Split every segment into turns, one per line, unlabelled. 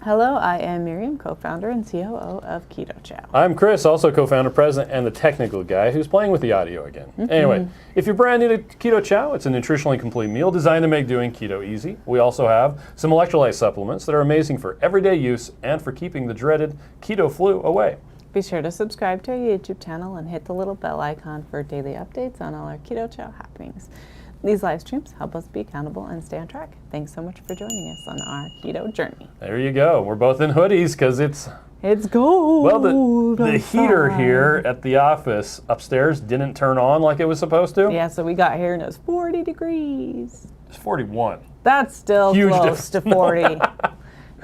Hello, I am Miriam, co-founder and COO of Keto Chow.
I'm Chris, also co-founder, president, and the technical guy who's playing with the audio again. Anyway, if you're brand new to Keto Chow, it's a nutritionally complete meal designed to make doing keto easy. We also have some electrolyte supplements that are amazing for everyday use and for keeping the dreaded keto flu away.
Be sure to subscribe to our YouTube channel and hit the little bell icon for daily updates on all our Keto Chow happenings. These live streams help us be accountable and stay on track. Thanks so much for joining us on our keto journey.
There you go. We're both in hoodies because it's
cold.
Well, the heater here at the office upstairs didn't turn on like it was supposed to.
Yeah, so we got here and it was 40 degrees.
It's 41.
That's still
Huge
close to 40.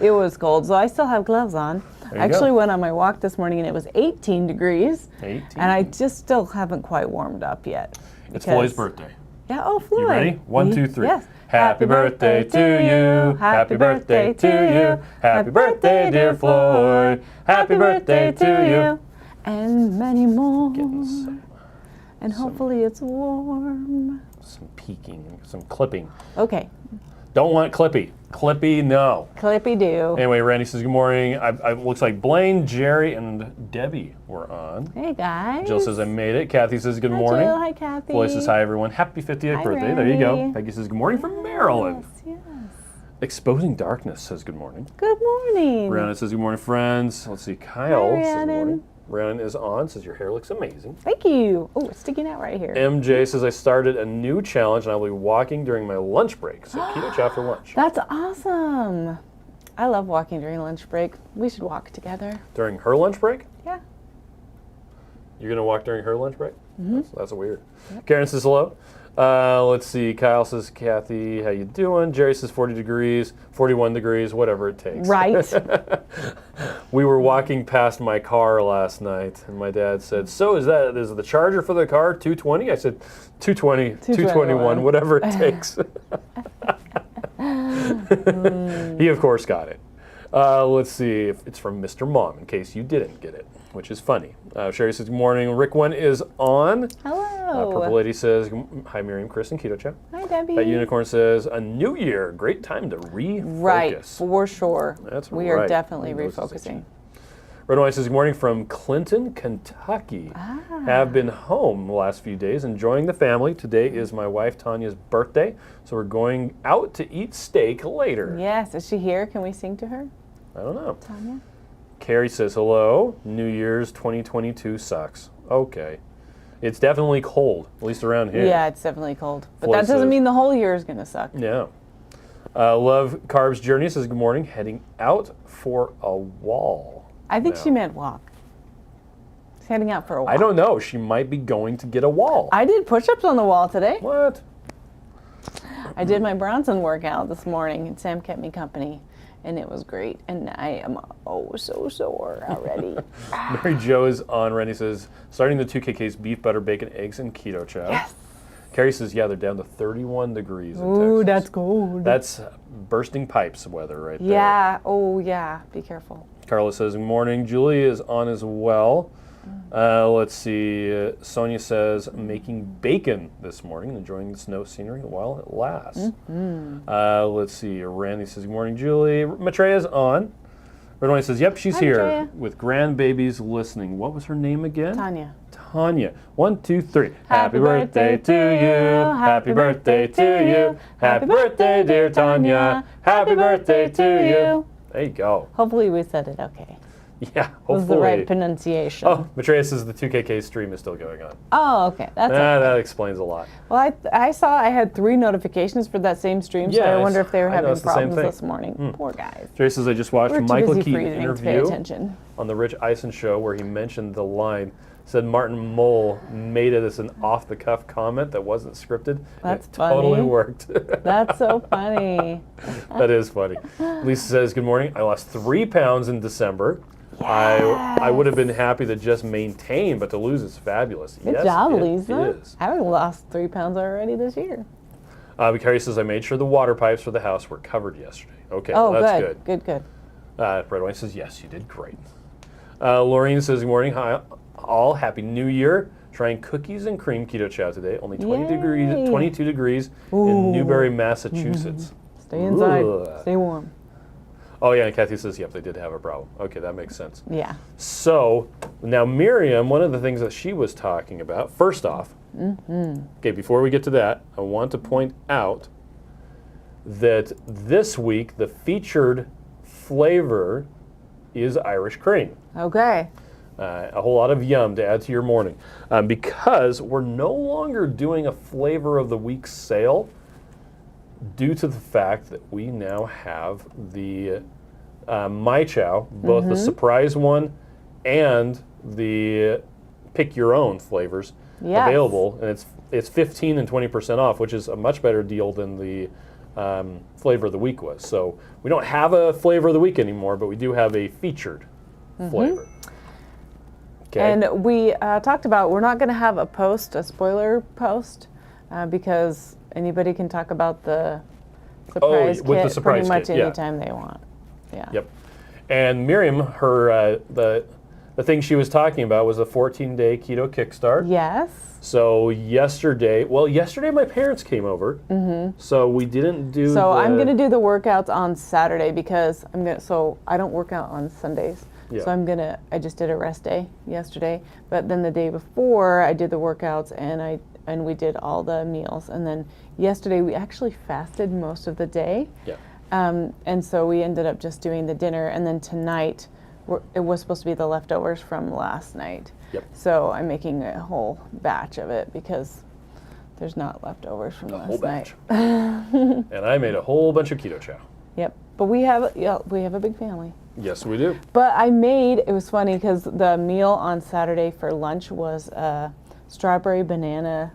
It was cold, so I still have gloves on. I actually went on my walk this morning and it was 18 degrees. 18. And I just still haven't quite warmed up yet.
It's Floy's birthday.
Yeah, oh, Floy.
You ready? 1, 2, 3.
Yes.
Happy birthday to you. Happy birthday to you. Happy birthday, dear Floy. Happy birthday to you.
And many more. And hopefully it's warm.
Some peeking, some clipping.
Okay.
Don't want clippy. Clippy, no.
Clippy do.
Anyway, Randy says good morning. Looks like Blaine, Jerry, and Debbie were on.
Hey, guys.
Jill says I made it. Kathy says good
Hi,
morning.
Jill. Hi, Kathy.
Floyd says hi, everyone. Happy 50th
Hi,
birthday.
Randy.
There you go. Peggy says good morning from Maryland.
Yes.
Exposing Darkness says good morning.
Good morning.
Rhiannon says good morning, friends. Let's see. Kyle
Hi,
says good morning.
Rhiannon.
Rhiannon is on, says your hair looks amazing.
Thank you. Oh, it's sticking out right here.
MJ says I started a new challenge and I'll be walking during my lunch break. So Keto Chow for lunch.
That's awesome. I love walking during lunch break. We should walk together.
During her lunch break?
Yeah.
You're going to walk during her lunch break? That's weird.
Yep.
Karen says hello. Let's see. Kyle says, Kathy, how you doing? Jerry says 40 degrees, 41 degrees, whatever it takes.
Right.
We were walking past my car last night, and my dad said, so is the charger for the car 220? I said, 220, 221, whatever it takes. He, of course, got it. Let's see if it's from Mr. Mom, in case you didn't get it, which is funny. Sherry says, good morning. Rick One is on.
Hello.
Purple Lady says, hi, Miriam, Chris, and Keto Chow.
Hi, Debbie.
That Unicorn says, a new year, great time to refocus.
Right, for sure.
That's
we
right.
are definitely refocusing.
Red White says, good morning from Clinton, Kentucky. Have been home the last few days, enjoying the family. Today is my wife Tanya's birthday, so we're going out to eat steak later.
Yes, is she here? Can we sing to her?
I don't know.
Tanya?
Carrie says, hello, New Year's 2022 sucks. Okay. It's definitely cold, at least around here.
Yeah, it's definitely cold. But
Floyd
that doesn't
says,
mean the whole year is going to suck.
Yeah. Love Carbs Journey says, good morning, heading out for a wall.
I think she meant walk. She's heading out for a walk.
I don't know. She might be going to get a wall.
I did push-ups on the wall today.
What?
I did my Bronson workout this morning, and Sam kept me company, and it was great. And I am so sore already.
Mary Jo is on. Randy says, starting the 2KK's beef, butter, bacon, eggs, and Keto Chow.
Yes.
Carrie says, yeah, they're down to 31 degrees in
Ooh,
Texas.
that's cold.
That's bursting pipes weather right there.
Yeah. Oh, yeah. Be careful.
Carla says, good morning. Julie is on as well. Let's see. Sonia says, making bacon this morning, enjoying the snow scenery while it lasts. Let's see. Randy says, good morning, Julie. Matreya's on. Redwine says, yep, she's here
Matreya.
with grandbabies listening. What was her name again?
Tanya.
Tanya. 1, 2, 3. Happy birthday to you. Happy birthday to you. Happy birthday, dear Tanya. Happy birthday to you. There you go.
Hopefully we said it okay.
Yeah, hopefully.
Was the right pronunciation.
Oh, Matreya says the 2KK stream is still going on.
Oh, okay. That's okay.
That explains a lot.
Well, I saw I had 3 notifications for that same stream, so I wonder if they were having
noticed the same
problems
thing.
this morning. Poor guys.
Matreya says, I just watched
We're too
Michael
busy
Keaton
freezing to pay
interview
attention.
on the Rich Eisen show where he mentioned the line, said Martin Mull made it as an off-the-cuff comment that wasn't scripted.
That's
it
funny.
Totally worked.
That's so funny.
That is funny. Lisa says, good morning. I lost 3 pounds in December.
Yes.
I would have been happy to just maintain, but to lose is fabulous.
Good
Yes,
job,
it
Lisa.
is.
Having lost 3 pounds already this year.
Carrie says, I made sure the water pipes for the house were covered yesterday. Okay,
Oh,
well, that's good.
Good.
Redwine says, yes, you did great. Lorraine says, good morning. Hi, all. Happy New Year. Trying cookies and cream Keto Chow today. Only 22 degrees in Newbury, Massachusetts.
Stay inside.
Ugh.
Stay warm.
Oh, yeah, and Kathy says, yep, they did have a problem. Okay, that makes sense.
Yeah.
So, now Miriam, one of the things that she was talking about, first off, okay, before we get to that, I want to point out that this week the featured flavor is Irish cream.
Okay.
A whole lot of yum to add to your morning. Because we're no longer doing a flavor of the week sale due to the fact that we now have the myCHOW, both the surprise one and the pick your own flavors available. And it's 15 and 20% off, which is a much better deal than the flavor of the week was. So we don't have a flavor of the week anymore, but we do have a featured flavor. Okay.
And we talked about we're not going to have a spoiler post, because anybody can talk about the surprise
with
kit
the surprise
pretty much
kit, yeah.
anytime they want. Yeah.
Yep. And Miriam, her the thing she was talking about was a 14-day Keto Kickstart.
Yes.
So yesterday my parents came over, so we didn't do.
So I'm going to do the workouts on Saturday because so I don't work out on Sundays.
Yeah.
So I just did a rest day yesterday, but then the day before I did the workouts and we did all the meals, and then yesterday we actually fasted most of the day.
Yeah.
And so we ended up just doing the dinner, and then tonight it was supposed to be the leftovers from last night.
Yep.
So I'm making a whole batch of it because there's not leftovers from last night.
And I made a whole bunch of Keto Chow.
Yep. But we have a big family.
Yes, we do.
But it was funny because the meal on Saturday for lunch was a strawberry banana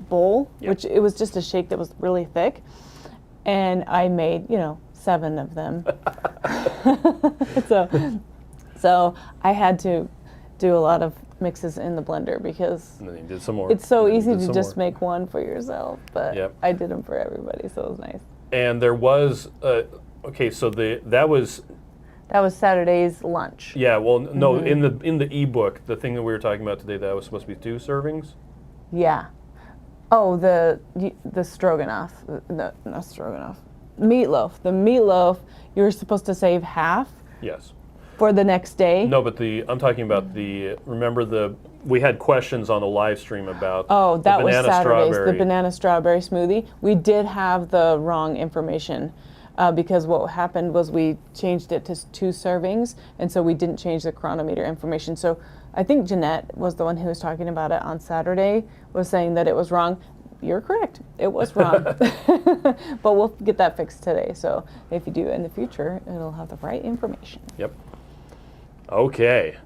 bowl, which it was just a shake that was really thick. And I made, 7 of them. So I had to do a lot of mixes in the blender because
And then you did some more.
it's so easy to just make one for yourself. But
Yep.
I did them for everybody, so it was nice.
And there was so that was
Saturday's lunch.
yeah. Well, no, in the ebook, the thing that we were talking about today, that was supposed to be 2 servings.
Yeah. Oh, the stroganoff. No, not stroganoff. Meatloaf. The meatloaf, you're supposed to save half
Yes.
for the next day.
No, but I'm talking about remember we had questions on the live stream about
Oh, that
the
was
banana
Saturday's,
strawberry.
the banana strawberry smoothie. We did have the wrong information because what happened was we changed it to 2 servings, and so we didn't change the chronometer information. So I think Jeanette was the one who was talking about it on Saturday, was saying that it was wrong. You're correct. It was wrong. But we'll get that fixed today. So if you do it in the future, it'll have the right information.
Yep. Okay.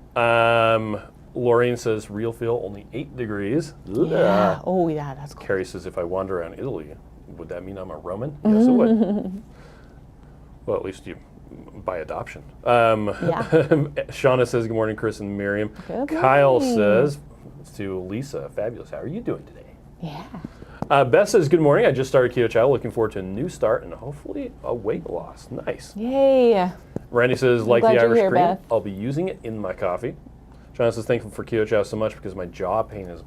Lorraine says real feel only 8 degrees.
Yeah.
Ugh.
Oh, yeah, that's cool.
Carrie says if I wander around Italy, would that mean I'm a Roman? Yes, it would. Well, at least you by adoption.
Yeah.
Shauna says good morning, Chris and Miriam.
Good
Kyle
morning.
says to Lisa, fabulous. How are you doing today?
Yeah.
Beth says good morning. I just started Keto Chow. Looking forward to a new start and hopefully a weight loss. Nice.
Yay.
Randy says like
glad
the
you're
Irish
here,
cream.
Beth.
I'll be using it in my coffee. Shauna says thankful for Keto Chow so much because my jaw pain is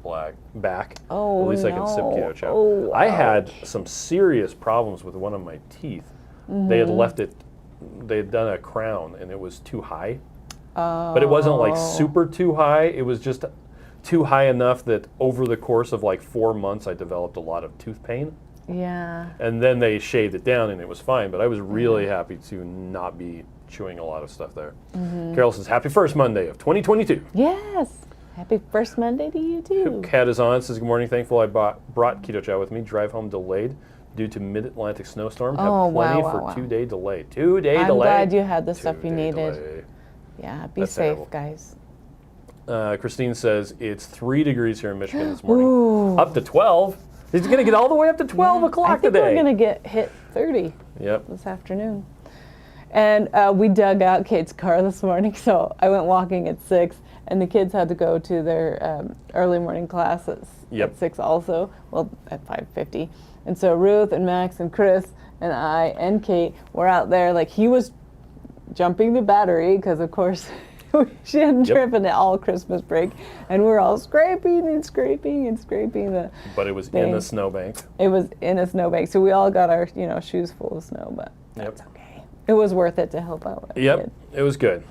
back.
Oh,
At least I can sip
no.
Keto Chow.
Oh,
I had some serious problems with one of my teeth. They had left it. They had done a crown and it was too high. But it wasn't like super too high. It was just too high enough that over the course of like 4 months, I developed a lot of tooth pain.
Yeah.
And then they shaved it down and it was fine. But I was really happy to not be chewing a lot of stuff there. Carol says, happy first Monday of 2022.
Yes. Happy first Monday to you too.
Kat is on, says, good morning. Thankful I brought Keto Chow with me. Drive home delayed due to mid-Atlantic snowstorm. Have
Oh,
plenty
wow,
for
wow.
2-day delay. 2-day
I'm
delay.
glad you had the stuff you
2-day
needed.
delay.
Yeah, be
That's
safe,
terrible.
guys.
Christine says it's 3 degrees here in Michigan this morning.
Ooh.
Up to 12. He's going to get all the way up to 12 o'clock
I think
today.
we're going to get hit 30
Yep.
this afternoon. And we dug out Kate's car this morning, so I went walking at 6, and the kids had to go to their early morning class at 6 also, well, at 5:50. And so Ruth and Max and Chris and I and Kate were out there, like he was jumping the battery, because of course she hadn't driven it all Christmas break, and we're all scraping and scraping and scraping the
But it was
thing.
in a snowbank.
It was in a snowbank, so we all got our shoes full of snow, but that's okay. It was worth it to help out with.
Yep, it was good.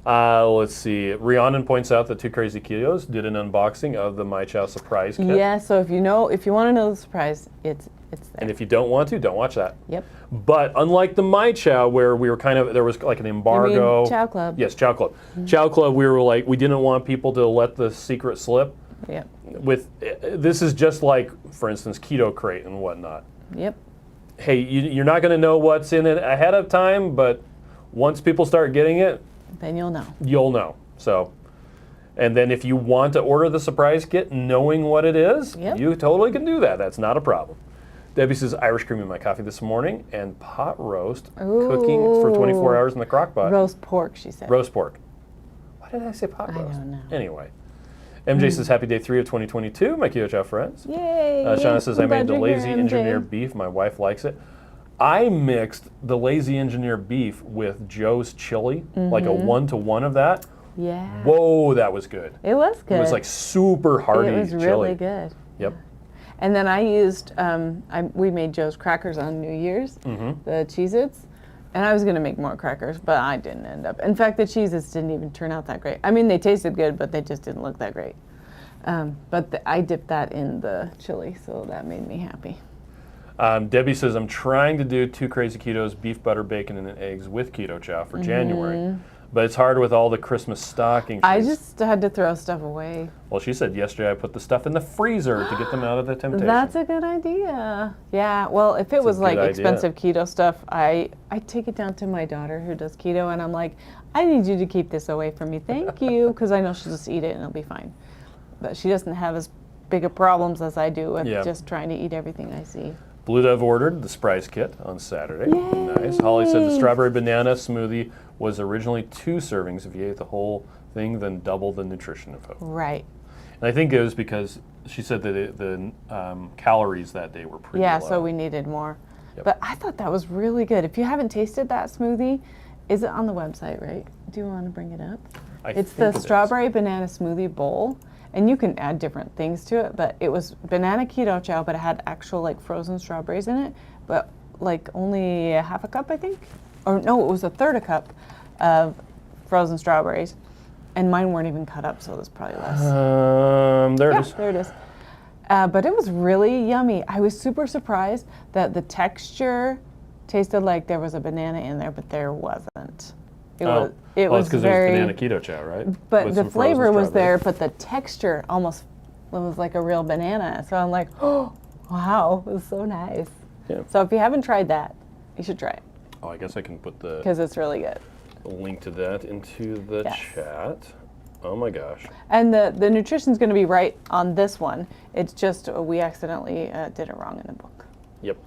Let's see. Rhiannon points out that Two Krazy Ketos did an unboxing of the myCHOW surprise kit.
Yeah, so if you want to know the surprise, it's there.
And if you don't want to, don't watch that.
Yep.
But unlike the myCHOW, where we were there was like an embargo.
You mean Chow Club?
Yes, Chow Club. Chow Club, we were like, we didn't want people to let the secret slip.
Yep.
This is just like, for instance, Keto Crate and whatnot.
Yep.
Hey, you're not going to know what's in it ahead of time, but once people start getting it,
then you'll know.
You'll know. So, and then if you want to order the surprise kit knowing what it is, you totally can do that. That's not a problem. Debbie says Irish cream in my coffee this morning and pot roast cooking for 24 hours in the crock pot.
Roast pork, she said.
Roast pork. Why did I say pot roast?
I don't know.
Anyway. MJ says happy day 3 of 2022, my Keto Chow friends.
Yay!
Shauna says I made the lazy
here,
engineer beef. My wife likes it. I mixed the lazy engineer beef with Joe's chili, like a 1-to-1 of that.
Yeah.
Whoa, that was good.
It was good.
It was like super hearty chili.
It was really good.
Yep.
And then I used, we made Joe's crackers on New Year's, the Cheez-Its. And I was going to make more crackers, but I didn't end up. In fact, the Cheez-Its didn't even turn out that great. I mean, they tasted good, but they just didn't look that great. But I dipped that in the chili, so that made me happy.
Debbie says, I'm trying to do 2 Krazy Ketos, beef, butter, bacon, and eggs with Keto Chow for January. But it's hard with all the Christmas stocking.
I just had to throw stuff away.
Well, she said yesterday I put the stuff in the freezer to get them out of the temptation.
That's a good idea. Yeah, well, if it was like expensive keto stuff, I take it down to my daughter who does keto, and I'm like, I need you to keep this away from me. Thank you, because I know she'll just eat it and it'll be fine. But she doesn't have as big of problems as I do with just trying to eat everything I see.
Blue Dove ordered the surprise kit on Saturday.
Yay.
Nice. Holly said the strawberry banana smoothie was originally 2 servings. If you ate the whole thing, then double the nutrition info.
Right.
And I think it was because she said that the calories that day were pretty low.
So we needed more.
Yep.
But I thought that was really good. If you haven't tasted that smoothie, is it on the website, right? Do you want to bring it up? It's the strawberry banana smoothie bowl. And you can add different things to it, but it was banana keto chow, but it had actual like frozen strawberries in it, but like only half a cup, I think. Or no, it was 1/3 cup of frozen strawberries. And mine weren't even cut up, so it was probably less.
There it is.
There it is. But it was really yummy. I was super surprised that the texture tasted like there was a banana in there, but there wasn't. It was
because
very,
there's banana keto chow, right?
But
With
the
some
flavor
frozen
was there, but the texture almost was like a real banana. So I'm like, oh, wow, it was so nice.
Yeah.
So if you haven't tried that, you should try it.
Oh, I guess I can put the
because it's really good.
link to that into the chat. Oh my gosh.
And the nutrition's going to be right on this one. It's just we accidentally did it wrong in the book.
Yep.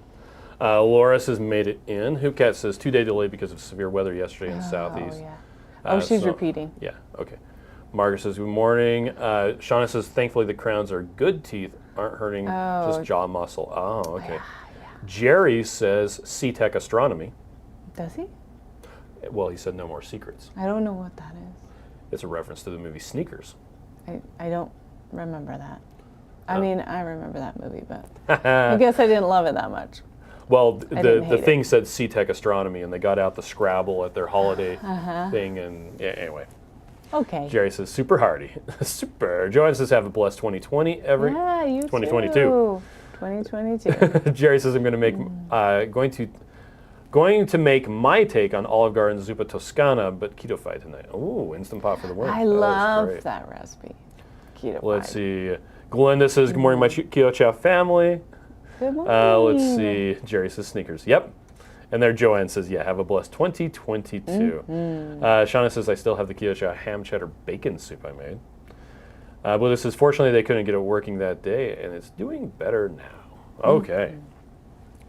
Laura says made it in. Hoopcat says 2-day delay because of severe weather yesterday in Southeast.
Yeah. She's repeating.
Yeah, okay. Margaret says good morning. Shauna says thankfully the crowns are good teeth, aren't hurting, just jaw muscle. Oh, okay.
Yeah.
Jerry says Setec Astronomy.
Does he?
Well, he said no more secrets.
I don't know what that is.
It's a reference to the movie Sneakers.
I don't remember that. I mean, I remember that movie, but I guess I didn't love it that much.
Well, the thing said Setec Astronomy, and they got out the Scrabble at their holiday thing, and anyway.
Okay.
Jerry says super hearty. Super. Joanne says have a blessed 2020
Yeah, you
2022.
too. 2022.
Jerry says I'm going to make going to make my take on Olive Garden zuppa Toscana, but keto-fied tonight. Ooh, instant pot for the win.
I love that recipe. Keto.
Let's see. Glenda says good morning, my Keto Chow family.
Good morning.
Let's see. Jerry says sneakers. Yep. And there Joanne says, yeah, have a blessed 2022. Shauna says, I still have the Keto Chow ham cheddar bacon soup I made. But this is, fortunately, they couldn't get it working that day, and it's doing better now. Okay.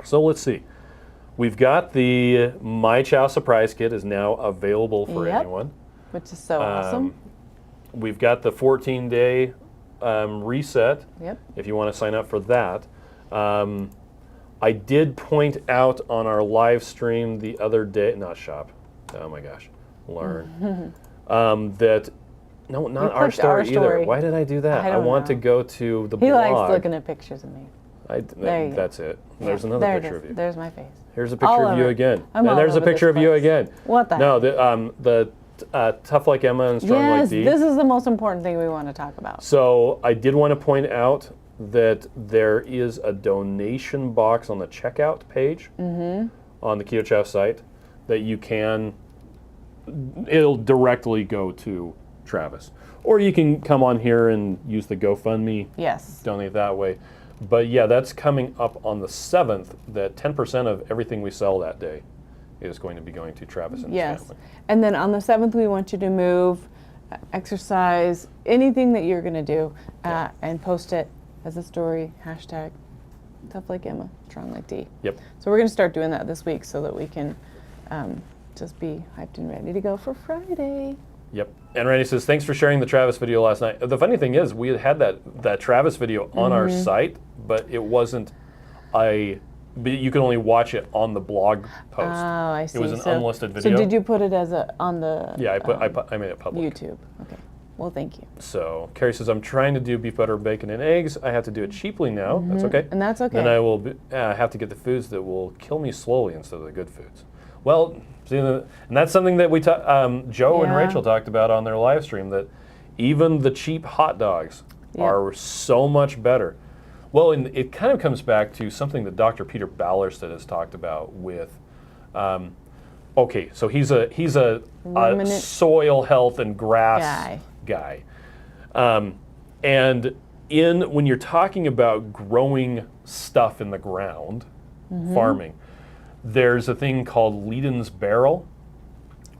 So let's see. We've got the myCHOW surprise kit is now available for anyone.
Which is so awesome.
We've got the 14-day reset if you want to sign up for that. I did point out on our live stream the other day, not shop, oh my gosh, learn, that, no, not our story either. Why did I do that? I want to go to the blog.
He likes looking at pictures of me. There you go.
That's it. There's
Yeah,
another
there it
picture
is.
of you.
There's my face.
Here's a picture
All
of you
over.
again.
I'm all
And there's a
over
picture
this
of you
place.
again.
What the
No,
heck?
the tough like Emma and strong like
Yes,
Dee.
this is the most important thing we want to talk about.
So I did want to point out that there is a donation box on the checkout page on the Keto Chow site that you can, it'll directly go to Travis. Or you can come on here and use the GoFundMe,
Yes.
donate that way. But yeah, that's coming up on the 7th, that 10% of everything we sell that day is going to be going to Travis and his
Yes.
family.
And then on the 7th, we want you to move, exercise, anything that you're going to do, and post it as a story, hashtag tough like Emma, strong like Dee.
Yep.
So we're going to start doing that this week so that we can just be hyped and ready to go for Friday.
Yep. And Randy says, thanks for sharing the Travis video last night. The funny thing is, we had that Travis video on our site, but it wasn't but you can only watch it on the blog post.
Oh, I see.
It was an unlisted
So
video.
did you put it as on the
Yeah, I made it public.
YouTube? Okay. Well, thank you.
So Carrie says, I'm trying to do beef butter, bacon, and eggs. I have to do it cheaply now. That's okay.
And that's okay.
Then I will have to get the foods that will kill me slowly instead of the good foods. Well, see, and that's something that we Joe and
Yeah.
Rachel talked about on their live stream, that even the cheap hot dogs are so much better. Well, and it kind of comes back to something that Dr. Peter Ballerstedt has talked about with, okay, so he's a soil health and grass guy. And when you're talking about growing stuff in the ground, farming, there's a thing called Leedon's barrel,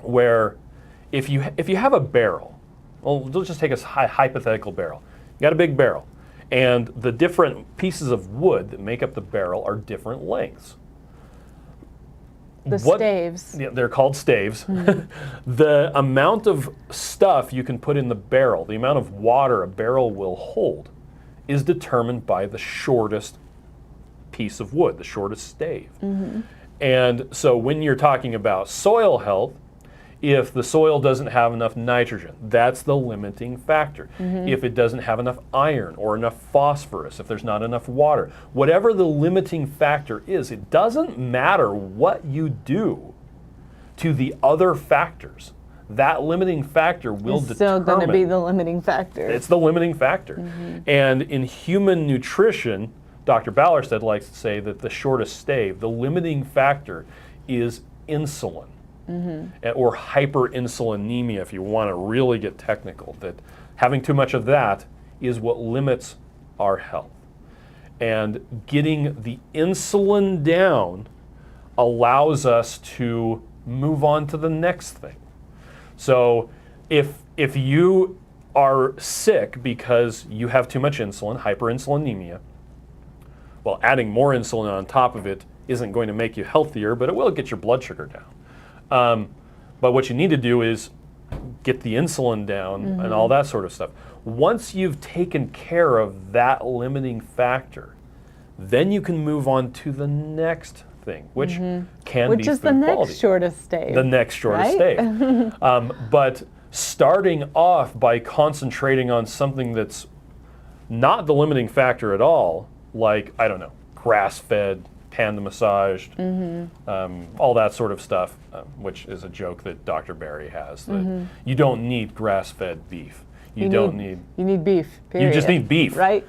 where if you have a barrel, well, let's just take a hypothetical barrel. You got a big barrel, and the different pieces of wood that make up the barrel are different lengths.
Staves.
Yeah, they're called staves. The amount of stuff you can put in the barrel, the amount of water a barrel will hold, is determined by the shortest piece of wood, the shortest stave. And so when you're talking about soil health, if the soil doesn't have enough nitrogen, that's the limiting factor. If it doesn't have enough iron or enough phosphorus, if there's not enough water, whatever the limiting factor is, it doesn't matter what you do to the other factors. That limiting factor will determine. It's still going to
be the limiting factor.
It's the limiting factor. And in human nutrition, Dr. Ballerstedt likes to say that the shortest stave, the limiting factor, is insulin. Or hyperinsulinemia, if you want to really get technical, that having too much of that is what limits our health. And getting the insulin down allows us to move on to the next thing. So if you are sick because you have too much insulin, hyperinsulinemia, well, adding more insulin on top of it isn't going to make you healthier, but it will get your blood sugar down. But what you need to do is get the insulin down and all that sort of stuff. Once you've taken care of that limiting factor, then you can move on to the next thing, which can be
is
food
the next
quality.
shortest stave.
The next shortest
right?
stave. But starting off by concentrating on something that's not the limiting factor at all, like, I don't know, grass-fed, panda massaged, all that sort of stuff, which is a joke that Dr. Barry has, that you don't need grass-fed beef. You
need beef, period.
You just need beef.
Right?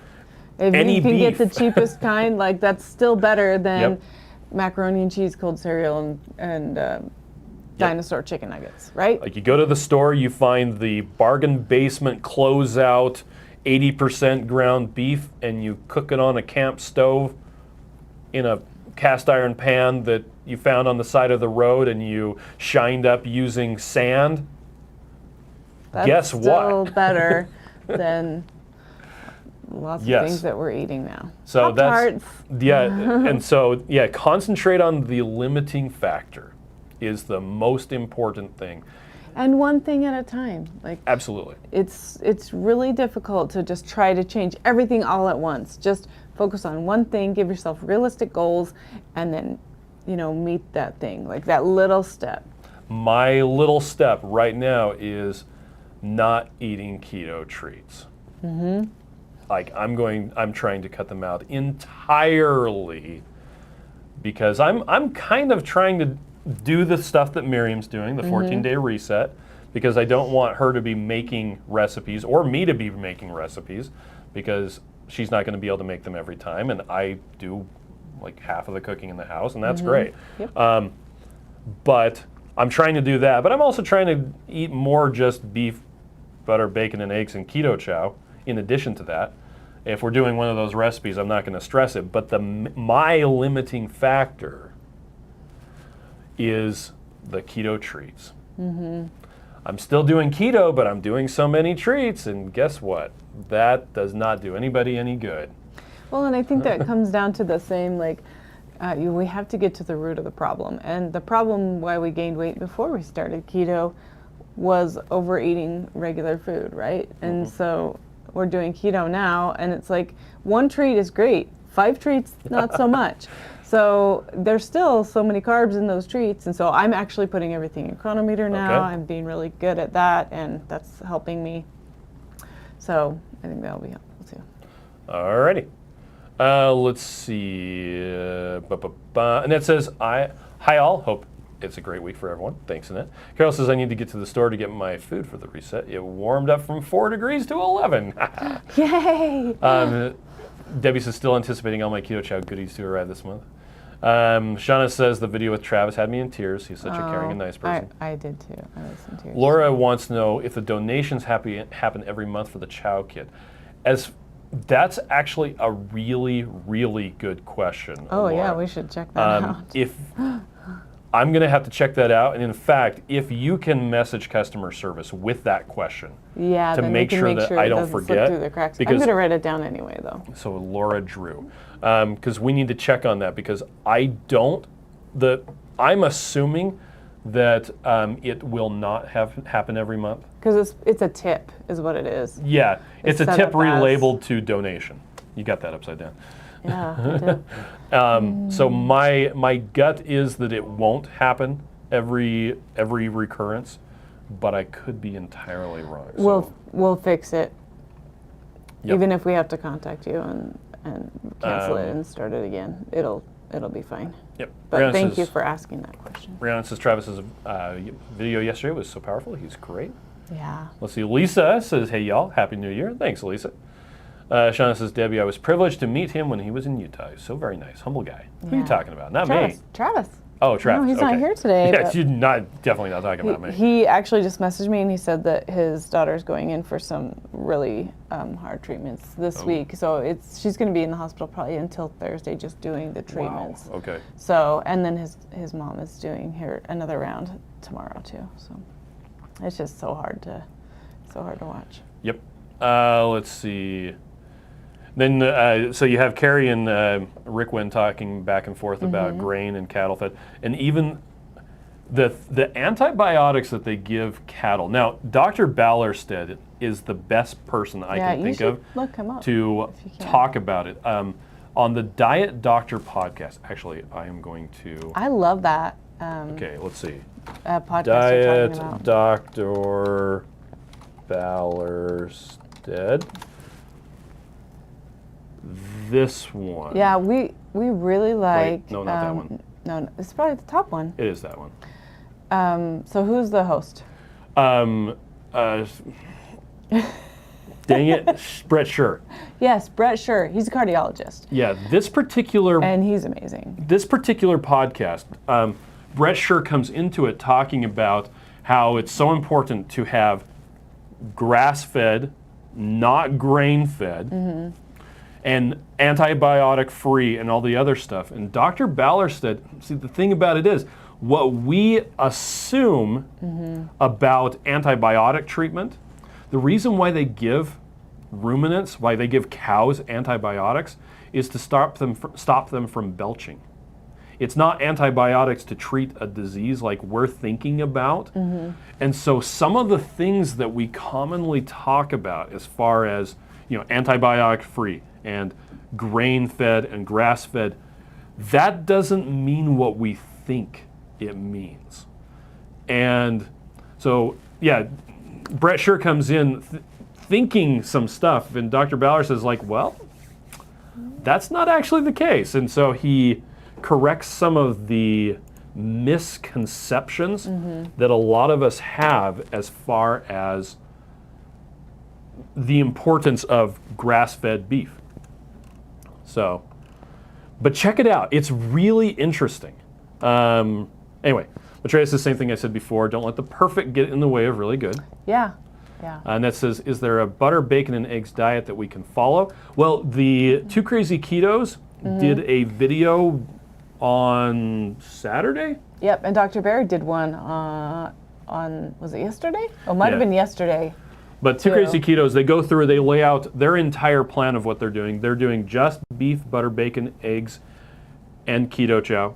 If
Any
you can
beef.
get the cheapest kind, like, that's still better than macaroni and cheese, cold cereal, and dinosaur chicken nuggets, right?
Like, you go to the store, you find the bargain basement closeout 80% ground beef, and you cook it on a camp stove in a cast iron pan that you found on the side of the road, and you shined up using sand.
That's
Guess what?
still better than lots of things that we're eating now.
So
Pop-Tarts.
and so concentrate on the limiting factor is the most important thing.
And one thing at a time. Like,
absolutely.
It's really difficult to just try to change everything all at once. Just focus on one thing, give yourself realistic goals, and then, meet that thing, like that little step.
My little step right now is not eating keto treats. like I'm trying to cut them out entirely because I'm kind of trying to do the stuff that Miriam's doing, the 14-day reset, because I don't want her to be making recipes or me to be making recipes because she's not going to be able to make them every time, and I do like half of the cooking in the house, and that's great.
Yep.
But I'm trying to do that, but I'm also trying to eat more just beef, butter, bacon, and eggs and Keto Chow in addition to that. If we're doing one of those recipes, I'm not going to stress it, but my limiting factor is the keto treats. I'm still doing keto, but I'm doing so many treats, and guess what? That does not do anybody any good.
Well, and I think that comes down to the same, like, we have to get to the root of the problem. And the problem why we gained weight before we started keto was overeating regular food, right? And so we're doing keto now, and it's like 1 treat is great, 5 treats, not so much. So there's still so many carbs in those treats, and so I'm actually putting everything in chronometer now. I'm being really good at that, and that's helping me. So I think that'll be helpful too.
Alrighty. Let's see. And it says, hi all, hope it's a great week for everyone. Thanks, Annette. Carol says, I need to get to the store to get my food for the reset. It warmed up from 4 degrees to 11.
Yay!
Debbie says, still anticipating all my Keto Chow goodies to arrive this month. Shauna says, the video with Travis had me in tears. He's such a caring and nice person.
I did too. I was in tears.
Laura wants to know if the donations happen every month for the Chow Kit. That's actually a really, really good question.
Oh,
Laura.
yeah, we should check that out.
If I'm going to have to check that out, and in fact, if you can message customer service with that question, to make sure that I don't forget,
through the cracks. I'm going to write it down anyway, though.
So Laura Drew, because we need to check on that because I'm assuming that it will not happen every month.
Because it's a tip, is what it is.
Yeah, it's a
set
tip
up
relabeled to donation. You got that upside down.
Yeah, I did.
So my gut is that it won't happen every recurrence, but I could be entirely wrong.
We'll fix it,
Yep.
even if we have to contact you and cancel it and start it again. It'll be fine.
Yep.
But
Rihanna
thank
says,
you for asking that question.
Rihanna says Travis's video yesterday was so powerful. He's great.
Yeah.
Let's see. Lisa says, hey y'all, Happy New Year. Thanks, Lisa. Shauna says, Debbie, I was privileged to meet him when he was in Utah. He's so very nice, humble guy. Who are you talking about? Not me.
Travis.
Oh, Travis.
No, he's not here today.
Yeah, you're definitely not talking about me.
He actually just messaged me and he said that his daughter's going in for some really hard treatments this week. So she's going to be in the hospital probably until Thursday just doing the treatments.
Wow. Okay.
So, and then his mom is doing another round tomorrow too. So it's just so hard to watch.
Yep. Let's see. Then, so you have Carrie and Rick Wynn talking back and forth about grain and cattle fed, and even the antibiotics that they give cattle. Now, Dr. Ballerstedt is the best person I can think of
look him up
to talk about it. On the Diet Doctor podcast, actually, I am going to.
I love that.
Okay, let's see.
Podcast
Diet
you're talking about.
Dr. Ballerstedt. This one.
Yeah, we really like.
Wait, no, not that one.
No, it's probably the top one.
It is that one.
So who's the host?
Dang it, Brett Scher.
Yes, Brett Scher. He's a cardiologist.
Yeah, this particular.
And he's amazing.
This particular podcast, Brett Scher comes into it talking about how it's so important to have grass-fed, not grain-fed, and antibiotic-free and all the other stuff. And Dr. Ballerstedt, see, the thing about it is, what we assume about antibiotic treatment, the reason why they give ruminants, why they give cows antibiotics, is to stop them from belching. It's not antibiotics to treat a disease like we're thinking about. And so some of the things that we commonly talk about as far as, antibiotic-free and grain-fed and grass-fed, that doesn't mean what we think it means. And so, yeah, Brett Scher comes in thinking some stuff, and Dr. Ballerstedt is like, well, that's not actually the case. And so he corrects some of the misconceptions that a lot of us have as far as the importance of grass-fed beef. So, but check it out. It's really interesting. Anyway, Matthias, the same thing I said before. Don't let the perfect get in the way of really good.
Yeah. Yeah.
And that says, is there a butter, bacon, and eggs diet that we can follow? Well, the two Krazy Ketos did a video on Saturday.
Yep, and Dr. Barry did one on, was it yesterday? Oh, might have been yesterday.
But two Krazy Ketos, they go through, they lay out their entire plan of what they're doing. They're doing just beef, butter, bacon, eggs, and Keto Chow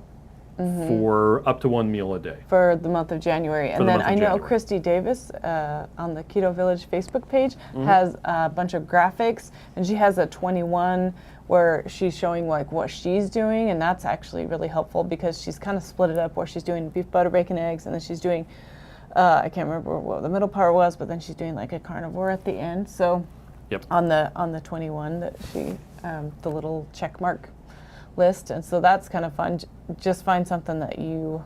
for up to one meal a day.
For the month of January. And then I know Christy Davis on the Keto Village Facebook page has a bunch of graphics, and she has a 21 where she's showing like what she's doing, and that's actually really helpful because she's kind of split it up where she's doing beef, butter, bacon, eggs, and then she's doing, I can't remember what the middle part was, but then she's doing like a carnivore at the end. So on the 21 that she, the little check mark list, and so that's kind of fun. Just find something that you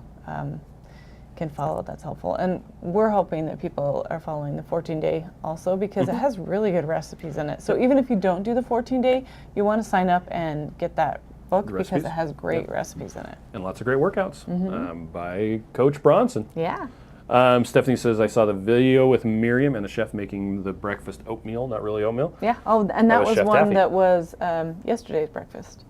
can follow that's helpful, and we're hoping that people are following the 14-day also because it has really good recipes in it. So even if you don't do the 14-day, you want to sign up and get that book because it has great recipes in it.
And lots of great workouts by Coach Bronson.
Yeah.
Stephanie says, I saw the video with Miriam and the chef making the breakfast oatmeal, not really oatmeal.
Yeah. Oh, and that was
Chef
one
Taffy.
that was yesterday's breakfast.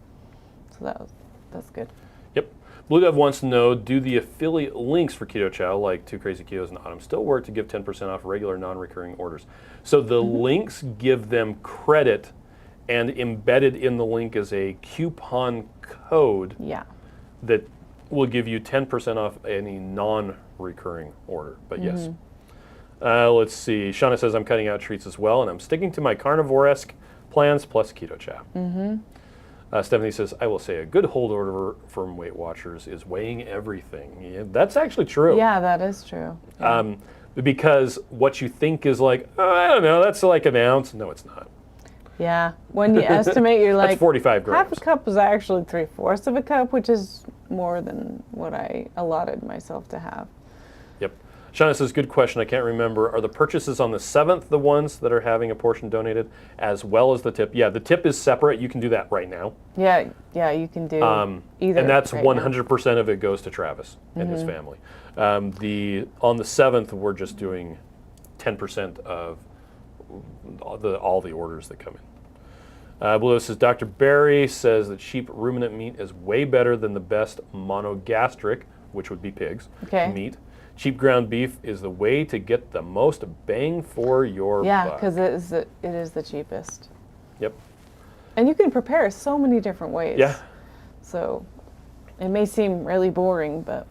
So that's good.
Yep. Blue Dove wants to know, do the affiliate links for Keto Chow, like two Krazy Ketos and Autumn, still work to give 10% off regular non-recurring orders? So the links give them credit, and embedded in the link is a coupon code that will give you 10% off any non-recurring order. But yes. Let's see. Shauna says, I'm cutting out treats as well, and I'm sticking to my carnivore-esque plans plus Keto Chow. Stephanie says, I will say a good hold order from Weight Watchers is weighing everything. Yeah, that's actually true.
Yeah, that is true. Yeah.
Because what you think is like, oh, I don't know, that's like an ounce. No, it's not.
Yeah, when you estimate, you're like,
that's 45 grams.
Half a cup was actually 3/4 of a cup, which is more than what I allotted myself to have.
Yep. Shauna says, good question. I can't remember. Are the purchases on the 7th the ones that are having a portion donated as well as the tip? Yeah, the tip is separate. You can do that right now.
Yeah, you can do either.
And that's 100% of it goes to Travis and his family. On the 7th, we're just doing 10% of all the orders that come in. Below says, Dr. Barry says that sheep ruminant meat is way better than the best monogastric, which would be pigs, meat. Cheap ground beef is the way to get the most bang for your buck.
Yeah, because it is the cheapest.
Yep.
And you can prepare so many different ways.
Yeah.
So it may seem really boring, but.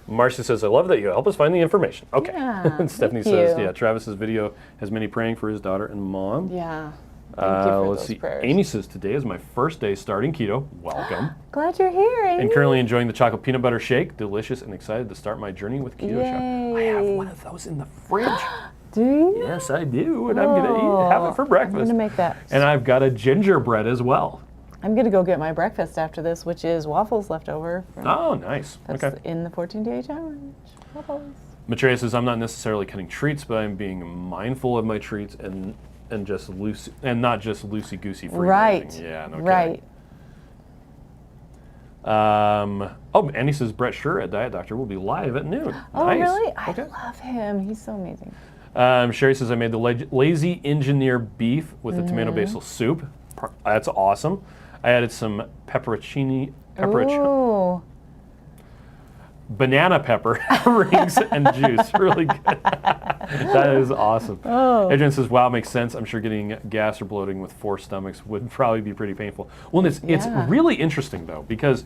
Marcy says, I love that you help us find the information. Okay.
Yeah,
and Stephanie says, yeah, Travis's video has many praying for his daughter and mom.
Yeah. Thank you for
let's
those
see.
prayers.
Amy says, today is my first day starting keto. Welcome.
Glad you're here, Amy.
And currently enjoying the chocolate peanut butter shake. Delicious and excited to start my journey with Keto Chow. I have one of those in the fridge.
Do you?
Yes, I do. And I'm going to have it for breakfast.
I'm going to make that.
And I've got a gingerbread as well.
I'm going to go get my breakfast after this, which is waffles left over.
Oh, nice.
That's in the 14-day challenge. Waffles.
Matthias says, I'm not necessarily cutting treats, but I'm being mindful of my treats and just loose and not just loosey goosey free.
Right.
Yeah, no
right.
kidding. Andy says Brett Sure at Diet Doctor will be live at noon.
Oh,
nice.
really? I love him. He's so amazing.
Sherry says I made the lazy engineer beef with the tomato basil soup. That's awesome. I added some pepperoncini, banana pepper rings and juice. Really good. That is awesome. Adrian says, wow, makes sense. I'm sure getting gas or bloating with 4 stomachs would probably be pretty painful. Well, it's really interesting, though, because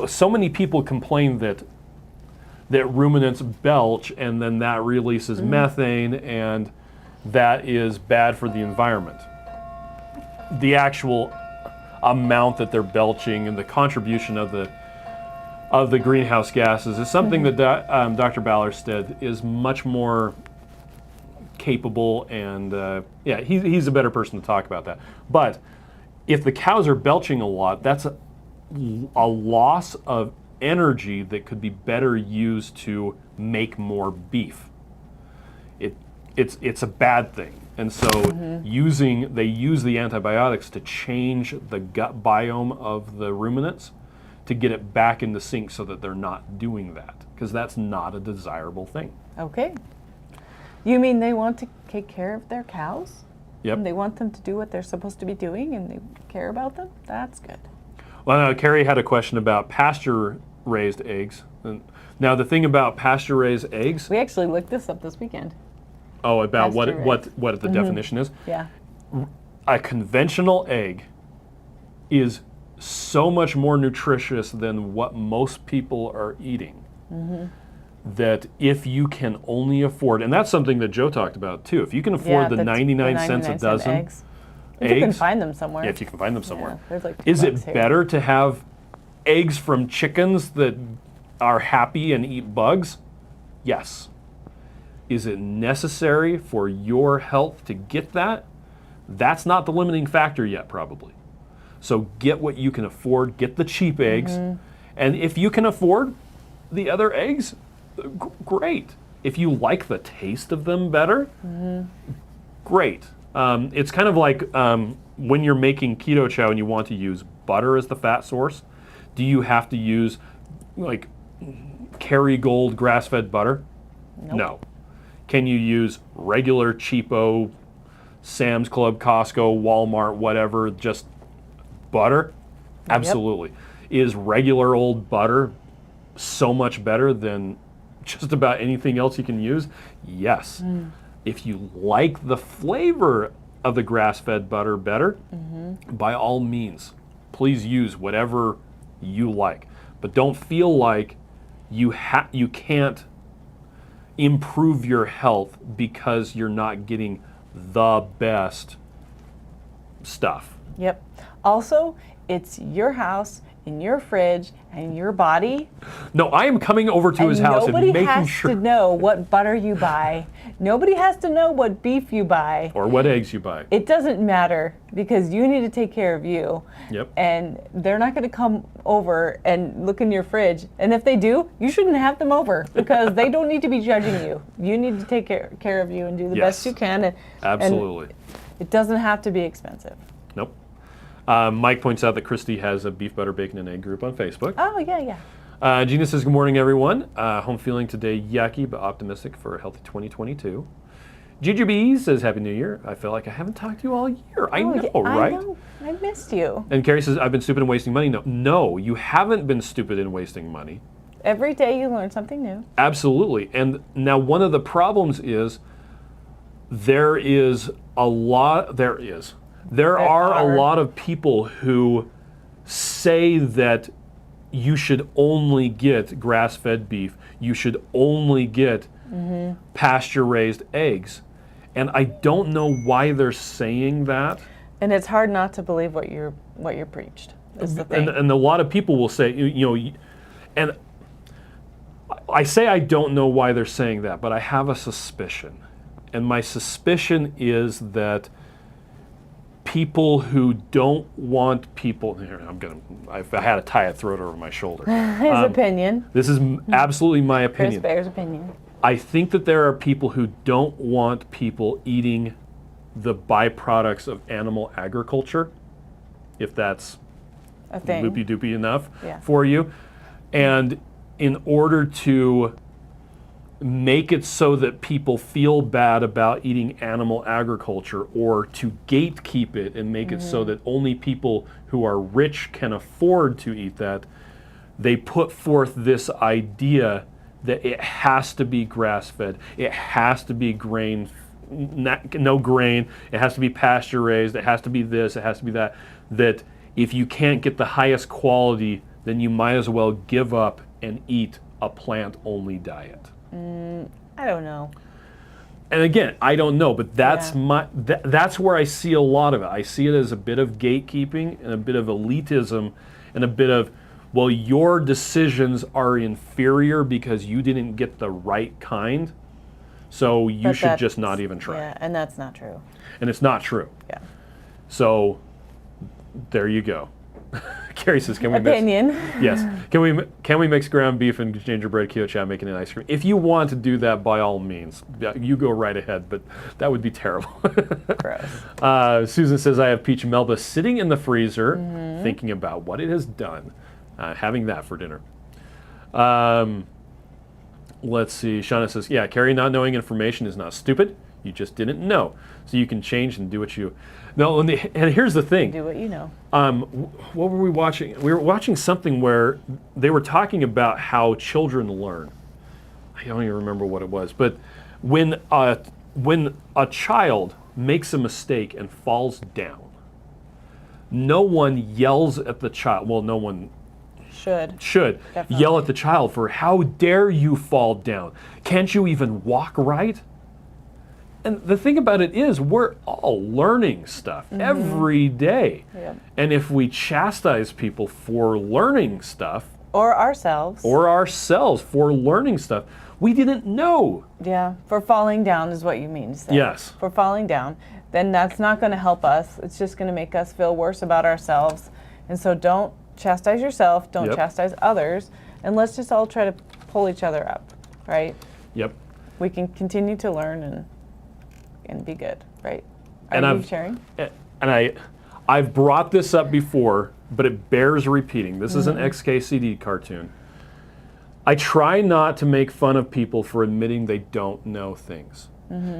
so many people complain that ruminants belch and then that releases methane, and that is bad for the environment. The actual amount that they're belching and the contribution of the greenhouse gases is something that Dr. Ballerstedt is much more capable, and he's a better person to talk about that. But if the cows are belching a lot, that's a loss of energy that could be better used to make more beef. It's a bad thing. And so they use the antibiotics to change the gut biome of the ruminants to get it back into sync so that they're not doing that, because that's not a desirable thing.
Okay. You mean they want to take care of their cows?
Yep.
And they want them to do what they're supposed to be doing and they care about them? That's good.
Well, Carrie had a question about pasture-raised eggs. And now, the thing about pasture-raised eggs...
We actually looked this up this weekend.
Oh, about what the definition is?
Yeah.
A conventional egg is so much more nutritious than what most people are eating. That if you can only afford, and that's something that Joe talked about too, if you can afford the 99 cents a dozen
eggs. If you can find them somewhere.
Yeah, if you can find them somewhere.
Yeah, there's like
is it
here.
better to have eggs from chickens that are happy and eat bugs? Yes. Is it necessary for your health to get that? That's not the limiting factor yet, probably. So get what you can afford, get the cheap eggs, and if you can afford the other eggs, great. If you like the taste of them better, great. It's kind of like when you're making keto chow and you want to use butter as the fat source. Do you have to use like Kerrygold grass-fed butter?
Nope.
No. Can you use regular cheapo Sam's Club, Costco, Walmart, whatever, just butter? Absolutely. Is regular old butter so much better than just about anything else you can use? Yes. If you like the flavor of the grass-fed butter better, by all means, please use whatever you like. But don't feel like you can't improve your health because you're not getting the best stuff.
Yep. Also, it's your house and your fridge and your body.
No, I am coming over to his house and making sure.
Nobody has to know what butter you buy. Nobody has to know what beef you buy.
Or what eggs you buy.
It doesn't matter because you need to take care of you.
Yep.
And they're not going to come over and look in your fridge. And if they do, you shouldn't have them over because they don't need to be judging you. You need to take care of you and do the best you can.
Absolutely.
And it doesn't have to be expensive.
Nope. Mike points out that Christy has a beef, butter, bacon, and egg group on Facebook.
Oh, yeah.
Gina says, good morning, everyone. Home feeling today yucky, but optimistic for a healthy 2022. Gigi B says, Happy New Year. I feel like I haven't talked to you all year. I know, right?
I know. I missed you.
And Carrie says, I've been stupid and wasting money. No, you haven't been stupid and wasting money.
Every day you learn something new.
Absolutely. And now one of the problems is there are a lot of people who say that you should only get grass-fed beef, you should only get pasture-raised eggs. And I don't know why they're saying that.
And it's hard not to believe what you're preached. Is the thing.
And a lot of people will say, and I say I don't know why they're saying that, but I have a suspicion. And my suspicion is that people who don't want people here, I had to tie a throat over my shoulder.
His opinion.
This is absolutely my opinion.
Chris Bear's opinion.
I think that there are people who don't want people eating the byproducts of animal agriculture, if that's
a thing.
Loopy-doopy enough for you. And in order to make it so that people feel bad about eating animal agriculture, or to gatekeep it and make it so that only people who are rich can afford to eat that, they put forth this idea that it has to be grass-fed, it has to be no grain, it has to be pasture-raised, it has to be this, it has to be that, that if you can't get the highest quality, then you might as well give up and eat a plant-only diet.
I don't know.
And again, I don't know, but that's that's where I see a lot of it. I see it as a bit of gatekeeping and a bit of elitism and a bit of, well, your decisions are inferior because you didn't get the right kind. So you
But
should just not even try.
Yeah, and that's not true.
And it's not true.
Yeah.
So there you go. Carrie says, "Can we
Opinion.
Yes. Can we mix ground beef and gingerbread Keto Chow, making an ice cream? If you want to do that, by all means, you go right ahead. But that would be terrible."
Gross.
Susan says, "I have peach melba sitting in the freezer, thinking about what it has done. Having that for dinner." Let's see. Shauna says, "Yeah, Carrie, not knowing information is not stupid. You just didn't know. So you can change and do what you." No, and here's the thing.
Do what you know.
What were we watching? We were watching something where they were talking about how children learn. I don't even remember what it was, but when a child makes a mistake and falls down, no one yells at the child. Well, no one should
Definitely.
yell at the child for, "How dare you fall down? Can't you even walk right?" And the thing about it is, we're all learning stuff every day.
Yep.
And if we chastise people for learning stuff,
Or ourselves.
for learning stuff, we didn't know.
Yeah, for falling down is what you mean to say.
Yes.
For falling down, then that's not going to help us. It's just going to make us feel worse about ourselves. And so don't chastise yourself, don't
Yep.
chastise others, and let's just all try to pull each other up, right?
Yep.
We can continue to learn and be good, right?
And
Are you sharing?
And I've brought this up before, but it bears repeating. This is an XKCD cartoon. I try not to make fun of people for admitting they don't know things.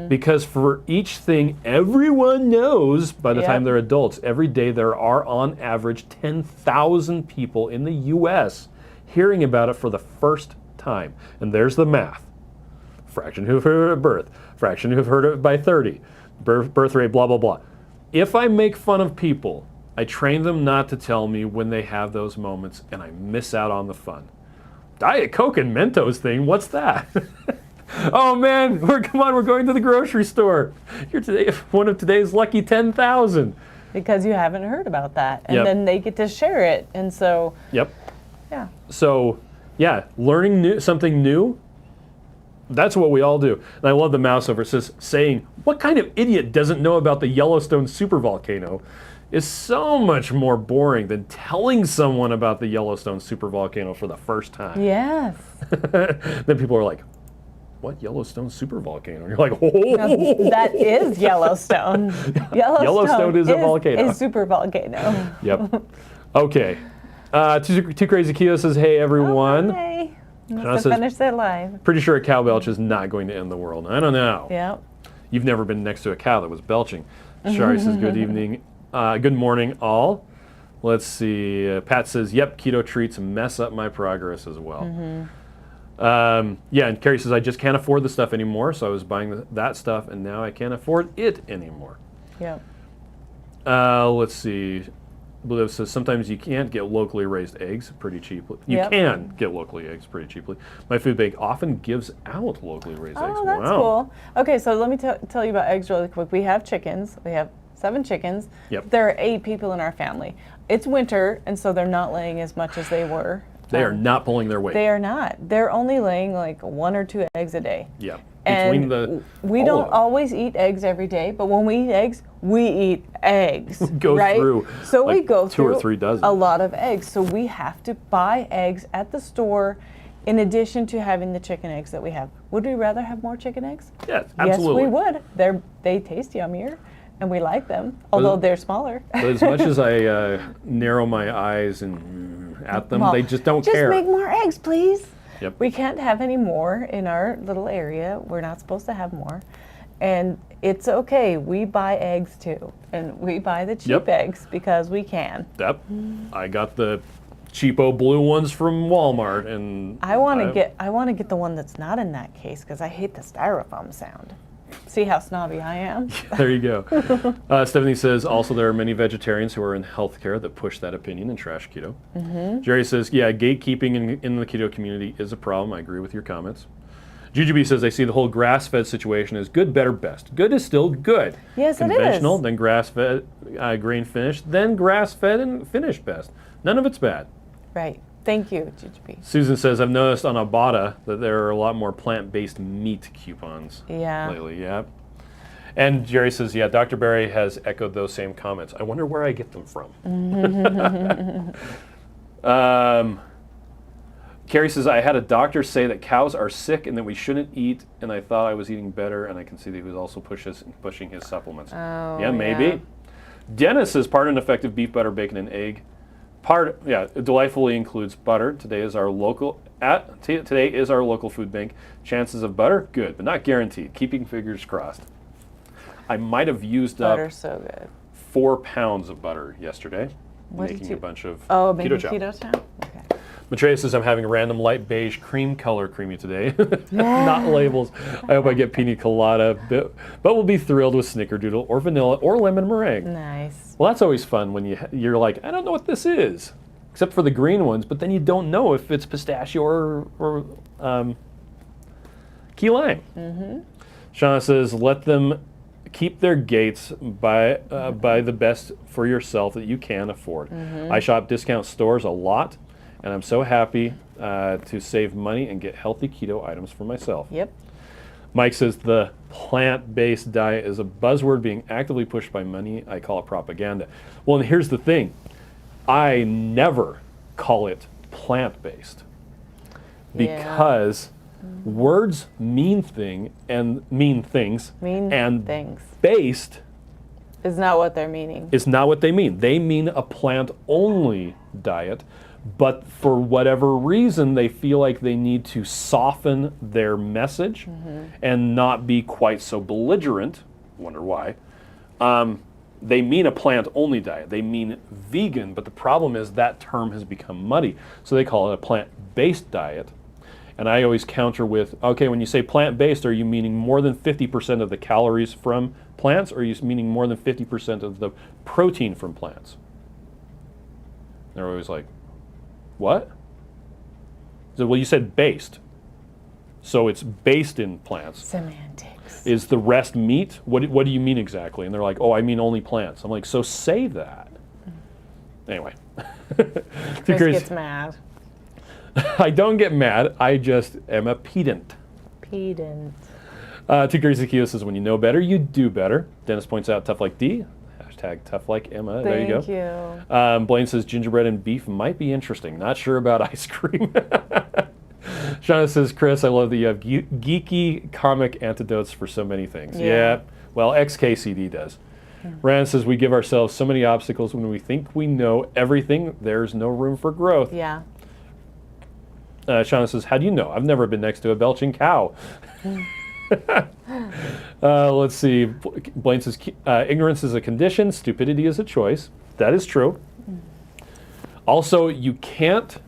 Because for each thing everyone knows by the time they're adults, every day there are on average 10,000 people in the US hearing about it for the first time. And there's the math. Fraction who've heard it at birth, fraction who've heard it by 30, birth rate, blah, blah, blah. If I make fun of people, I train them not to tell me when they have those moments and I miss out on the fun. Diet Coke and Mentos thing, what's that? Oh man, come on, we're going to the grocery store. You're today one of today's lucky 10,000.
Because you haven't heard about that. And
Yep.
then they get to share it. And so,
Yep.
yeah.
So, yeah, learning something new, that's what we all do. And I love the mouse over. It says, saying, "What kind of idiot doesn't know about the Yellowstone supervolcano?" is so much more boring than telling someone about the Yellowstone supervolcano for the first time.
Yes.
Then people are like, "What Yellowstone supervolcano?" And you're like, "Oh,
That is Yellowstone.
Yellowstone is a volcano.
A super volcano.
Yep. Okay. Too Crazy Keto says, "Hey everyone."
Hey. Must
John
have
says-
finished it live.
Pretty sure a cow belch is not going to end the world. I don't know.
Yep.
You've never been next to a cow that was belching. Shari says, "Good evening. Good morning, all." Let's see. Pat says, "Yep, keto treats mess up my progress as well." Yeah, and Carrie says, "I just can't afford the stuff anymore, so I was buying that stuff, and now I can't afford it anymore."
Yep.
Let's see. Blue says, "Sometimes you can't get locally raised eggs pretty cheaply. You
Yep.
can get locally eggs pretty cheaply. My food bank often gives out locally raised eggs."
Oh, that's
Wow.
cool. Okay, so let me tell you about eggs really quick. We have chickens. We have 7 chickens.
Yep.
There are 8 people in our family. It's winter, and so they're not laying as much as they were.
They are not pulling their weight.
They are not. They're only laying like 1 or 2 eggs a day.
Yeah.
And we don't always eat eggs every day, but when we eat eggs, we eat eggs.
Go
right?
through,
So we
like,
go
2 or
through
3 dozen.
a lot of eggs. So we have to buy eggs at the store in addition to having the chicken eggs that we have. Would we rather have more chicken eggs?
Yeah, absolutely.
Yes, we would. They taste yummier, and we like them, although they're smaller.
But as much as I narrow my eyes and at them,
Well,
they just don't
just
care.
make more eggs, please.
Yep.
We can't have any more in our little area. We're not supposed to have more. And it's okay. We buy eggs too. And we buy the cheap
Yep.
eggs because we can.
Yep. I got the cheapo blue ones from Walmart, and
I want to get the one that's not in that case because I hate the styrofoam sound. See how snobby I am?
There you go. Stephanie says, "Also, there are many vegetarians who are in healthcare that push that opinion and trash keto." Jerry says, "Yeah, gatekeeping in the keto community is a problem. I agree with your comments." Jujubee says, "I see the whole grass-fed situation as good, better, best. Good is still good.
Yes, it is.
Conventional, then grass-fed, grain finished, then grass-fed and finished best. None of it's bad."
Right. Thank you, GGP.
Susan says, I've noticed on Ibotta that there are a lot more plant-based meat coupons lately. Yeah. And Jerry says, yeah, Dr. Barry has echoed those same comments. I wonder where I get them from. Carrie says, I had a doctor say that cows are sick and that we shouldn't eat, and I thought I was eating better, and I can see that he was also pushing his supplements.
Oh,
yeah, maybe. Yeah. Dennis says, pardon effective beef, butter, bacon, and egg. It delightfully includes butter. Today is our local food bank. Chances of butter, good, but not guaranteed. Keeping fingers crossed. I might have used up
Butter's so good.
4 pounds of butter yesterday, making a bunch of
Keto
Chow.
Keto Chow? Okay.
Matreya says, I'm having random light beige cream color creamy today. Not labels. I hope I get pina colada, but we'll be thrilled with snickerdoodle or vanilla or lemon meringue.
Nice.
Well, that's always fun when you're like, I don't know what this is, except for the green ones, but then you don't know if it's pistachio or key lime. Shauna says, let them keep their gates by the best for yourself that you can afford. I shop discount stores a lot, and I'm so happy to save money and get healthy keto items for myself.
Yep.
Mike says the plant-based diet is a buzzword being actively pushed by money. I call it propaganda. Well, and here's the thing. I never call it plant-based because words mean things, and based
is not what they're meaning.
It's not what they mean. They mean a plant-only diet, but for whatever reason, they feel like they need to soften their message and not be quite so belligerent. Wonder why. They mean a plant-only diet. They mean vegan, but the problem is that term has become muddy. So they call it a plant-based diet. And I always counter with, okay, when you say plant-based, are you meaning more than 50% of the calories from plants, or are you meaning more than 50% of the protein from plants? They're always like, what? So, well, you said based. So it's based in plants.
Semantics.
Is the rest meat? What do you mean exactly? And they're like, oh, I mean only plants. I'm like, so say that. Anyway.
Chris gets mad.
I don't get mad. I just am a pedant.
Pedant.
Krazy Ketos says, when you know better, you do better. Dennis points out, tough like D. Hashtag tough like Emma. There you go.
Thank you.
Blaine says, gingerbread and beef might be interesting. Not sure about ice cream. Shauna says, Chris, I love that you have geeky comic antidotes for so many things. Yeah. Well, XKCD does. Rand says, we give ourselves so many obstacles when we think we know everything. There's no room for growth.
Yeah.
Shauna says, how do you know? I've never been next to a belching cow. Let's see. Blaine says, ignorance is a condition, stupidity is a choice. That is true. Also, you can't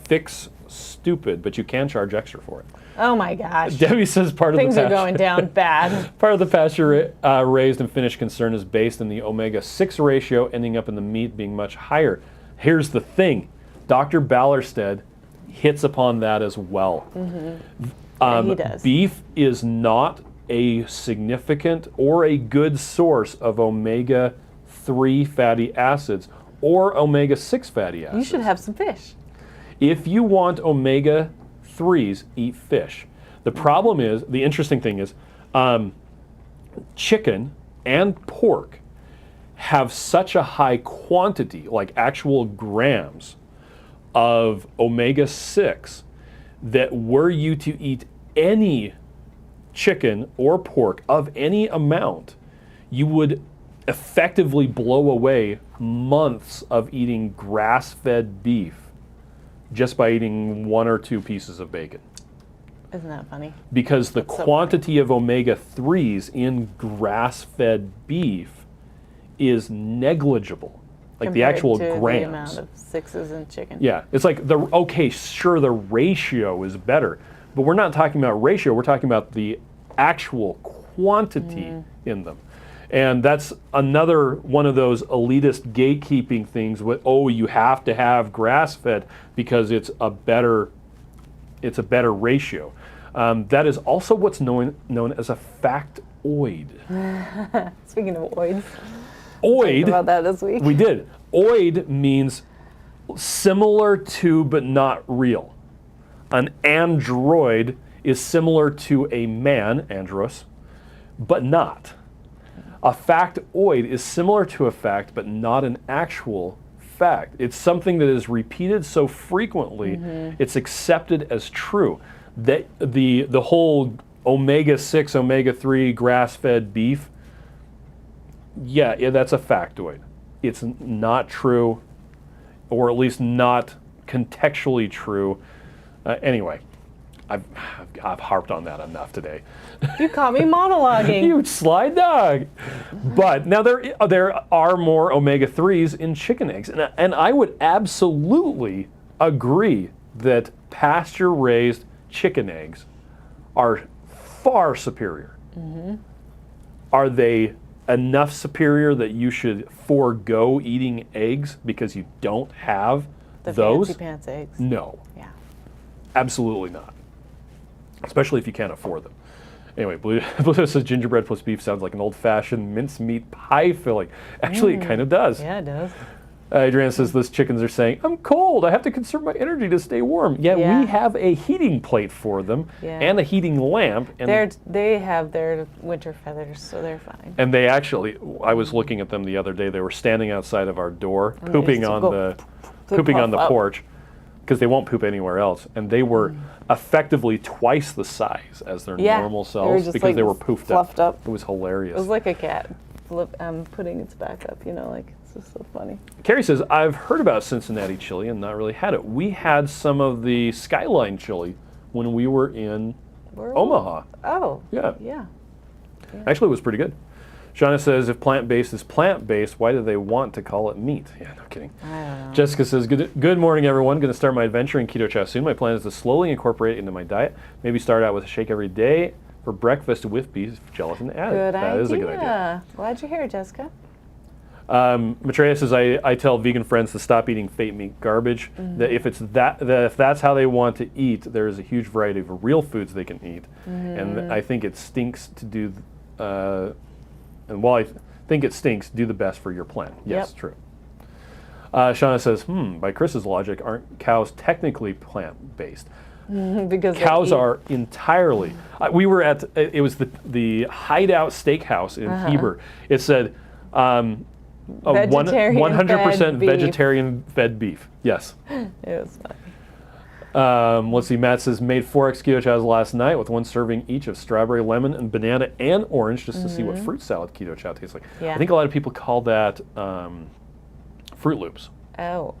fix stupid, but you can charge extra for it.
Oh my gosh.
Debbie says
things are going down bad.
Part of the pasture raised and finished concern is based on the omega-6 ratio ending up in the meat being much higher. Here's the thing. Dr. Ballerstedt hits upon that as well.
He does.
Beef is not a significant or a good source of omega-3 fatty acids or omega-6 fatty acids.
You should have some fish.
If you want omega-3s, eat fish. The problem is, the interesting thing is, chicken and pork have such a high quantity, like actual grams, of omega-6 that were you to eat any chicken or pork of any amount, you would effectively blow away months of eating grass-fed beef just by eating 1 or 2 pieces of bacon.
Isn't that funny?
Because the quantity of omega-3s in grass-fed beef is negligible. Like the actual grams.
The amount of 6s in chicken.
Yeah, it's like the ratio is better, but we're not talking about ratio. We're talking about the actual quantity in them, and that's another one of those elitist gatekeeping things. With you have to have grass-fed because it's a better ratio. That is also what's known as a factoid.
Speaking of oids.
Oid.
Talked about that this week.
We did. Oid means similar to but not real. An android is similar to a man, andros, but not. A factoid is similar to a fact but not an actual fact. It's something that is repeated so frequently it's accepted as true. That the whole omega-6, omega-3 grass-fed beef, yeah, that's a factoid. It's not true, or at least not contextually true. Anyway, I've harped on that enough today.
You caught me monologuing.
You sly dog. But now there are more omega-3s in chicken eggs, and I would absolutely agree that pasture-raised chicken eggs are far superior. Are they enough superior that you should forego eating eggs because you don't have those?
Fancy pants eggs.
No.
Yeah.
Absolutely not. Especially if you can't afford them. Anyway, Blue says gingerbread plus beef sounds like an old-fashioned mincemeat pie filling. Actually, it kind of does.
Yeah, it does.
Adriana says those chickens are saying, I'm cold, I have to conserve my energy to stay warm. Yeah, we have a heating plate for them and a heating lamp. And
they have their winter feathers, so they're fine.
And they actually, I was looking at them the other day, they were standing outside of our door, pooping on the porch, because they won't poop anywhere else. And they were effectively twice the size as their normal selves because they were poofed up. It was hilarious.
It was like a cat putting its back up, like it's just so funny.
Carrie says, I've heard about Cincinnati chili and not really had it. We had some of the Skyline chili when we were in Omaha.
Oh.
Yeah. Actually, it was pretty good. Shauna says, if plant-based is plant-based, why do they want to call it meat? Yeah, no kidding.
I don't know.
Jessica says, good morning, everyone. Going to start my adventure in Keto Chow soon. My plan is to slowly incorporate it into my diet. Maybe start out with a shake every day for breakfast with beef gelatin added. That is a good idea.
Glad you're here, Jessica.
Maitreya says, I tell vegan friends to stop eating fake meat garbage. That if that's how they want to eat, there is a huge variety of real foods they can eat. And I think it stinks to do... And while I think it stinks, do the best for your plan. Yes, true. Shauna says, by Chris's logic, aren't cows technically plant-based?
Because
cows are entirely. We were at, it was the Hideout Steakhouse in Heber. It said 100% vegetarian-fed beef. Yes.
It was funny.
Let's see, Matt says, made 4X Keto Chows last night with one serving each of strawberry, lemon, and banana and orange just to see what fruit salad Keto Chow tastes like.
Yeah.
I think a lot of people call that Fruit Loops.
Oh.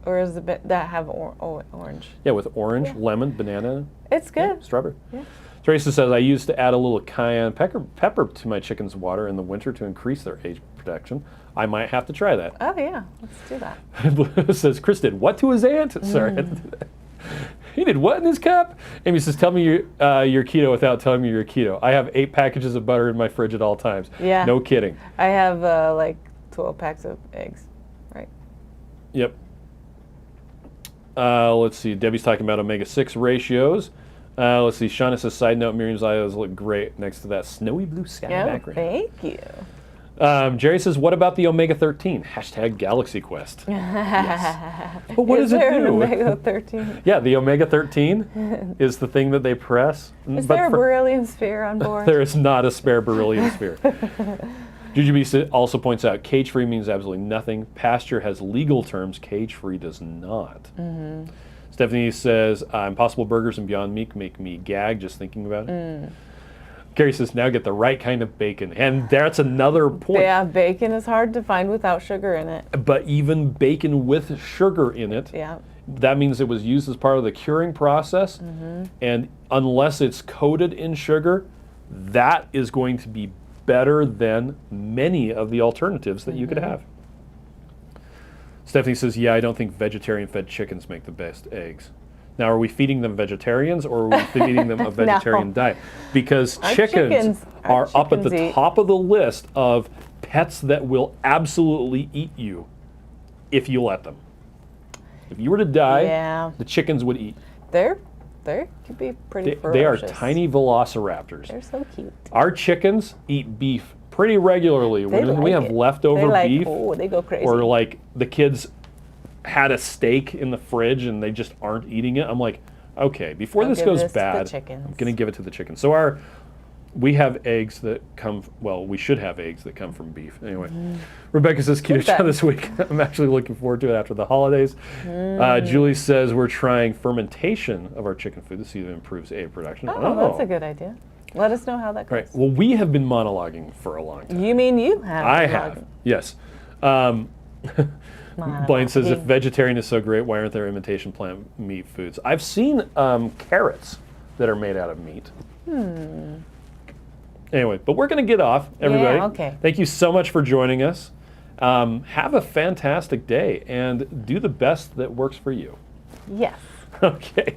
Or is that have orange?
Yeah, with orange, lemon, banana.
It's good.
Strawberry.
Yeah.
Teresa says, I used to add a little cayenne pepper to my chicken's water in the winter to increase their age protection. I might have to try that.
Oh, yeah. Let's do that.
Says, Chris did what to his aunt? Sorry. He did what in his cup? Amy says, tell me you're keto without telling me you're keto. I have 8 packages of butter in my fridge at all times.
Yeah.
No kidding.
I have like 12 packs of eggs. Right.
Yep. Let's see. Debbie's talking about omega-6 ratios. Let's see. Shauna says, side note, Miriam's eyes look great next to that snowy blue sky background.
Thank you.
Jerry says, what about the omega-13? Hashtag Galaxy Quest. Yes. But what does it do?
Omega-13?
Yeah, the omega-13 is the thing that they press.
Is there a beryllium sphere on board?
There is not a spare beryllium sphere. Jujubee also points out, cage-free means absolutely nothing. Pasture has legal terms. Cage-free does not. Stephanie says, Impossible Burgers and Beyond Meat make me gag just thinking about it. Carrie says, now get the right kind of bacon. And that's another point.
Yeah, bacon is hard to find without sugar in it.
But even bacon with sugar in it, that means it was used as part of the curing process. And unless it's coated in sugar, that is going to be better than many of the alternatives that you could have. Stephanie says, yeah, I don't think vegetarian-fed chickens make the best eggs. Now, are we feeding them vegetarians or are we feeding them a vegetarian diet? Because chickens are up at the top of the list of pets that will absolutely eat you if you let them. If you were to die, the chickens would eat.
They could be pretty ferocious.
They are tiny velociraptors.
They're so cute.
Our chickens eat beef pretty regularly. When we have leftover beef,
they go crazy.
or like the kids had a steak in the fridge and they just aren't eating it. I'm like, okay, before
I'll
this
give
goes
this to the
bad,
chickens.
I'm going to give it to the chickens. So we have eggs that come, well, we should have eggs that come from beef. Anyway, Rebecca says Keto Chow this week. I'm actually looking forward to it after the holidays. Julie says we're trying fermentation of our chicken food to see if it improves egg production.
Oh, that's a good idea. Let us know how that goes.
Right. Well, we have been monologuing for a long time.
You mean you have?
I have, yes. Blaine says, if vegetarian is so great, why aren't there imitation plant meat foods? I've seen carrots that are made out of meat. Anyway, but we're going to get off, everybody.
Yeah, okay.
Thank you so much for joining us. Have a fantastic day and do the best that works for you.
Yes.
Okay.